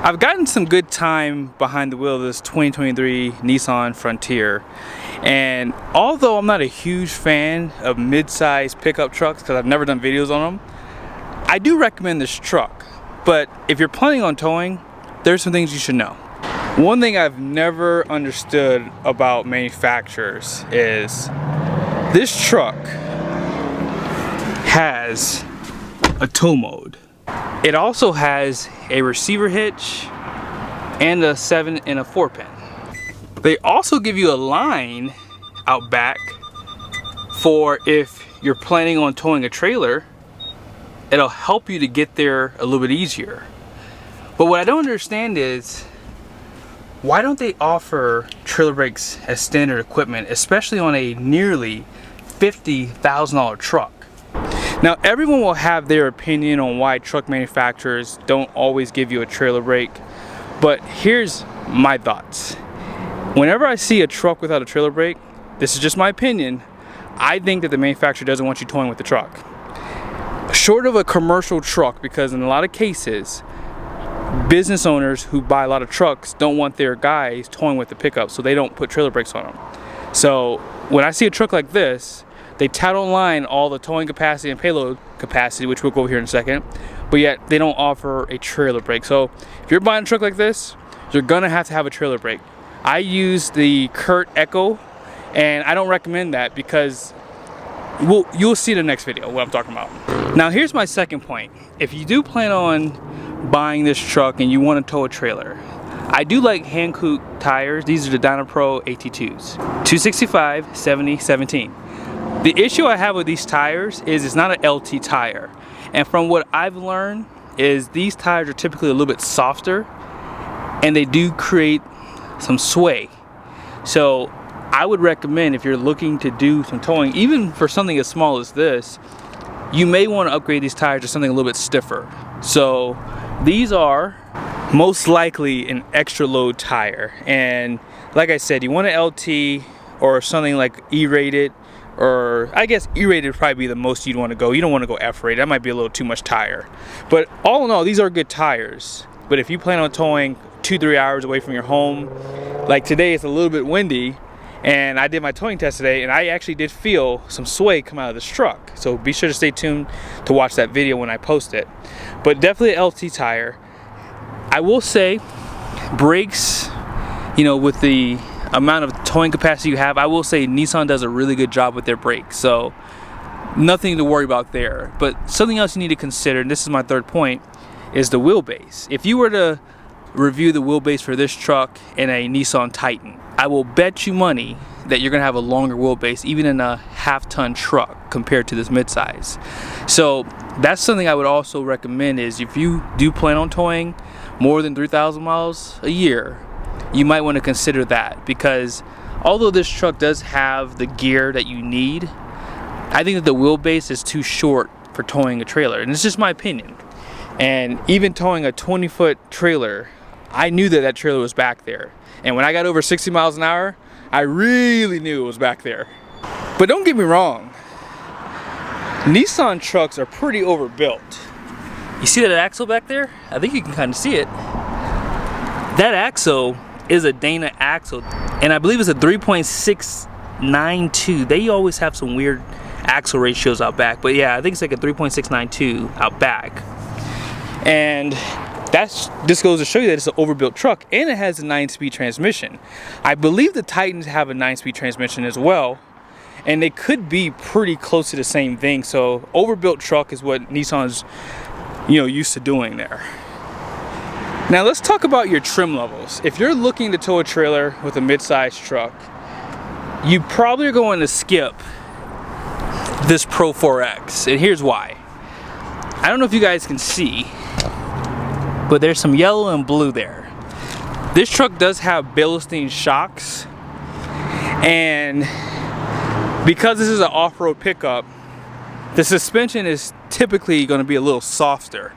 I've gotten some good time behind the wheel of this 2023 Nissan Frontier, and although I'm not a huge fan of mid-size pickup trucks because I've never done videos on them, I do recommend this truck. But if you're planning on towing, there's some things you should know. One thing I've never understood about manufacturers is this truck has a tow mode. It also has a receiver hitch and a 7 and a 4 pin. They also give you a line out back for if you're planning on towing a trailer, it'll help you to get there a little bit easier. But what I don't understand is, why don't they offer trailer brakes as standard equipment, especially on a nearly $50,000 truck? Now, everyone will have their opinion on why truck manufacturers don't always give you a trailer brake, but here's my thoughts. Whenever I see a truck without a trailer brake, this is just my opinion, I think that the manufacturer doesn't want you towing with the truck. Short of a commercial truck, because in a lot of cases, business owners who buy a lot of trucks don't want their guys towing with the pickup, so they don't put trailer brakes on them. So when I see a truck like this, they tout online all the towing capacity and payload capacity, which we'll go over here in a second, but yet they don't offer a trailer brake. So if you're buying a truck like this, you're gonna have to have a trailer brake. I use the Kurt Echo, and I don't recommend that because you'll see in the next video what I'm talking about. Now here's my second point. If you do plan on buying this truck and you want to tow a trailer, I do like Hankook tires. These are the Dynapro AT2s, 265, 70, 17. The issue I have with these tires is it's not an LT tire, and from what I've learned is these tires are typically a little bit softer and they do create some sway. So I would recommend, if you're looking to do some towing, even for something as small as this, you may want to upgrade these tires to something a little bit stiffer. So these are most likely an extra load tire, and like I said, you want an LT or something like E-rated, or I guess E-rated would probably be the most you'd want to go. You don't want to go F-rated, that might be a little too much tire. But all in all, these are good tires. But if you plan on towing 2-3 hours away from your home, like today it's a little bit windy, and I did my towing test today, and I actually did feel some sway come out of this truck. So be sure to stay tuned to watch that video when I post it. But definitely an LT tire. I will say, brakes, you know, with the amount of towing capacity you have, I will say Nissan does a really good job with their brakes. So nothing to worry about there. But something else you need to consider, and this is my third point, is the wheelbase. If you were to review the wheelbase for this truck in a Nissan Titan, I will bet you money that you're gonna have a longer wheelbase even in a half-ton truck compared to this midsize. So that's something I would also recommend, is if you do plan on towing more than 3,000 miles a year, you might want to consider that, because although this truck does have the gear that you need, I think that the wheelbase is too short for towing a trailer, and it's just my opinion. And even towing a 20-foot trailer, I knew that that trailer was back there. And when I got over 60 miles an hour, I really knew it was back there. But don't get me wrong, Nissan trucks are pretty overbuilt. You see that axle back there? I think you can kind of see it. That axle is a Dana axle, and I believe it's a 3.692. They always have some weird axle ratios out back, but yeah, I think it's like a 3.692 out back. And this goes to show you that it's an overbuilt truck, and it has a 9-speed transmission. I believe the Titans have a 9-speed transmission as well, and they could be pretty close to the same thing. So overbuilt truck is what Nissan's, you know, used to doing there. Now let's talk about your trim levels. If you're looking to tow a trailer with a mid-size truck, you probably are going to skip this Pro 4X, and here's why. I don't know if you guys can see, but there's some yellow and blue there. This truck does have Bilstein shocks, and because this is an off-road pickup, the suspension is typically going to be a little softer,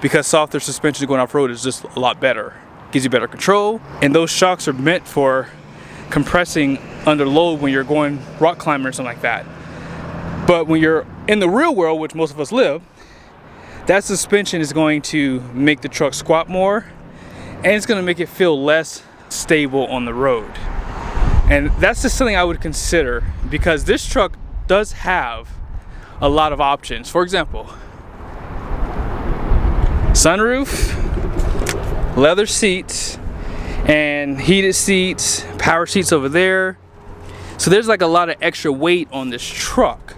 because softer suspension going off-road is just a lot better. Gives you better control, and those shocks are meant for compressing under load when you're going rock climbing or something like that. But when you're in the real world, which most of us live, that suspension is going to make the truck squat more, and it's gonna make it feel less stable on the road. And that's just something I would consider, because this truck does have a lot of options. For example, sunroof, leather seats, and heated seats, power seats over there. So there's like a lot of extra weight on this truck.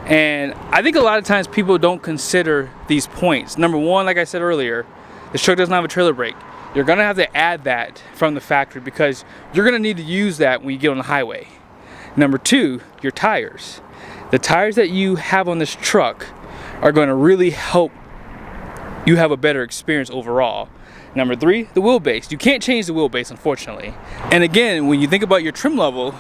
And I think a lot of times people don't consider these points. Number one, like I said earlier, this truck doesn't have a trailer brake. You're gonna have to add that from the factory because you're gonna need to use that when you get on the highway. Number two, your tires. The tires that you have on this truck are gonna really help you have a better experience overall. Number three, the wheelbase. You can't change the wheelbase, unfortunately. And again, when you think about your trim level,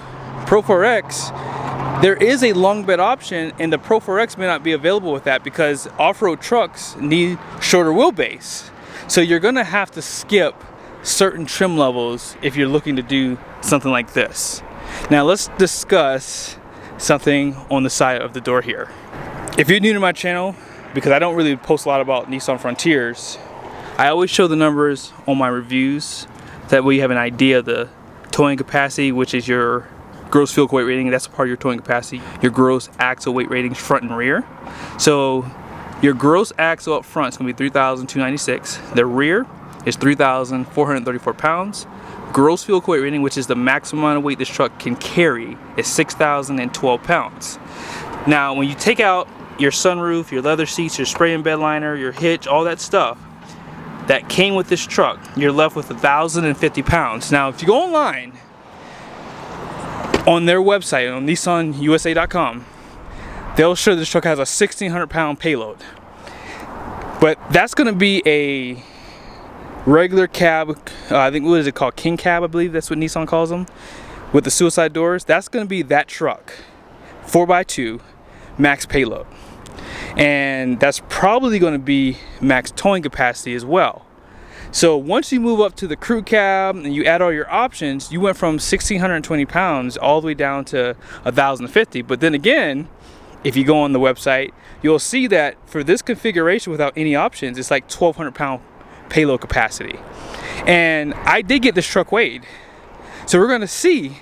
Pro 4X, there is a long bed option, and the Pro 4X may not be available with that because off-road trucks need shorter wheelbase. So you're gonna have to skip certain trim levels if you're looking to do something like this. Now let's discuss something on the side of the door here. If you're new to my channel, because I don't really post a lot about Nissan Frontiers, I always show the numbers on my reviews. That way you have an idea of the towing capacity, which is your gross vehicle weight rating. That's a part of your towing capacity. Your gross axle weight ratings front and rear. So your gross axle up front is going to be 3,296. The rear is 3,434 pounds. Gross vehicle weight rating, which is the maximum amount of weight this truck can carry, is 6,012 pounds. Now, when you take out your sunroof, your leather seats, your spray and bed liner, your hitch, all that stuff that came with this truck, you're left with 1,050 pounds. Now, if you go online on their website, on nissanusa.com, they'll show this truck has a 1,600 pound payload. But that's gonna be a regular cab, I think, what is it called? King cab, I believe that's what Nissan calls them, with the suicide doors. That's gonna be that truck, 4x2, max payload. And that's probably gonna be max towing capacity as well. So once you move up to the crew cab and you add all your options, you went from 1,620 pounds all the way down to 1,050. But then again, if you go on the website, you'll see that for this configuration without any options, it's like 1,200 pound payload capacity. And I did get this truck weighed. So we're gonna see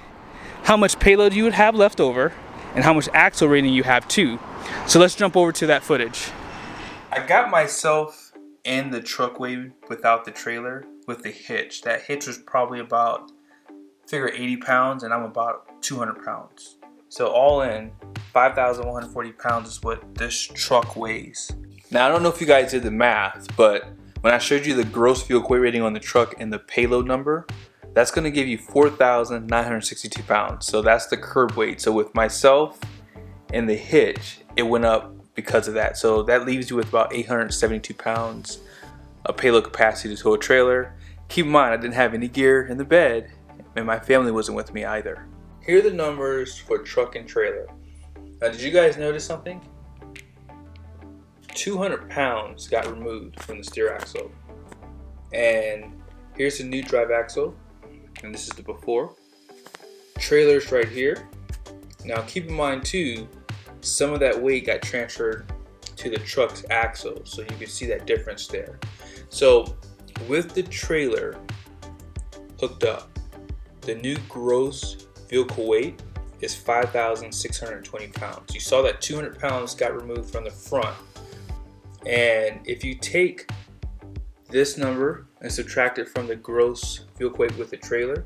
how much payload you would have left over and how much axle rating you have too. So let's jump over to that footage. I got myself in the truck weighed without the trailer with the hitch. That hitch was probably about, figure 80 pounds, and I'm about 200 pounds. So all in, 5,140 pounds is what this truck weighs. Now I don't know if you guys did the math, but when I showed you the gross vehicle weight rating on the truck and the payload number, that's gonna give you 4,962 pounds. So that's the curb weight. So with myself and the hitch, it went up because of that. So that leaves you with about 872 pounds of payload capacity to tow a trailer. Keep in mind, I didn't have any gear in the bed, and my family wasn't with me either. Here are the numbers for truck and trailer. Now, did you guys notice something? 200 pounds got removed from the steer axle. And here's the new drive axle, and this is the before. Trailer's right here. Now keep in mind too, some of that weight got transferred to the truck's axle, so you can see that difference there. So with the trailer hooked up, the new gross vehicle weight is 5,620 pounds. You saw that 200 pounds got removed from the front. And if you take this number and subtract it from the gross vehicle weight with the trailer,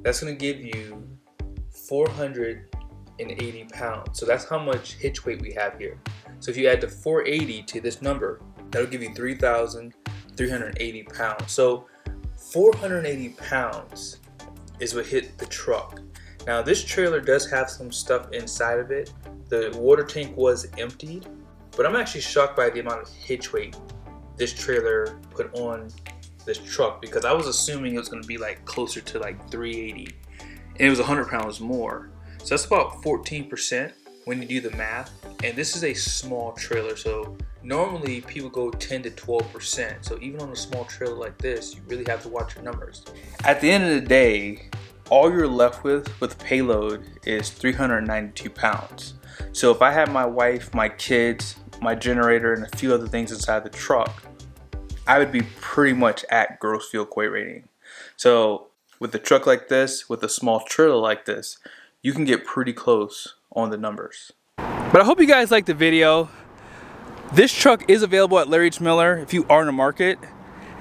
that's going to give you 480 pounds. So that's how much hitch weight we have here. So if you add the 480 to this number, that'll give you 3,380 pounds. So 480 pounds is what hit the truck. Now this trailer does have some stuff inside of it. The water tank was emptied, but I'm actually shocked by the amount of hitch weight this trailer put on this truck, because I was assuming it was going to be like closer to like 380, and it was 100 pounds more. So that's about 14% when you do the math. And this is a small trailer, so normally people go 10 to 12%. So even on a small trailer like this, you really have to watch your numbers. At the end of the day, all you're left with payload is 392 pounds. So if I had my wife, my kids, my generator, and a few other things inside the truck, I would be pretty much at gross fuel weight rating. So with a truck like this, with a small trailer like this, you can get pretty close on the numbers. But I hope you guys liked the video. This truck is available at Larry H. Miller if you are in the market,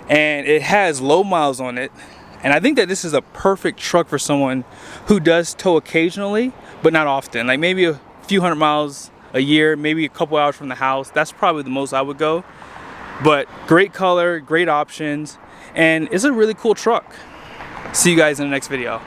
and it has low miles on it. And I think that this is a perfect truck for someone who does tow occasionally, but not often. Like maybe a few hundred miles a year, maybe a couple hours from the house. That's probably the most I would go. But great color, great options, and it's a really cool truck. See you guys in the next video.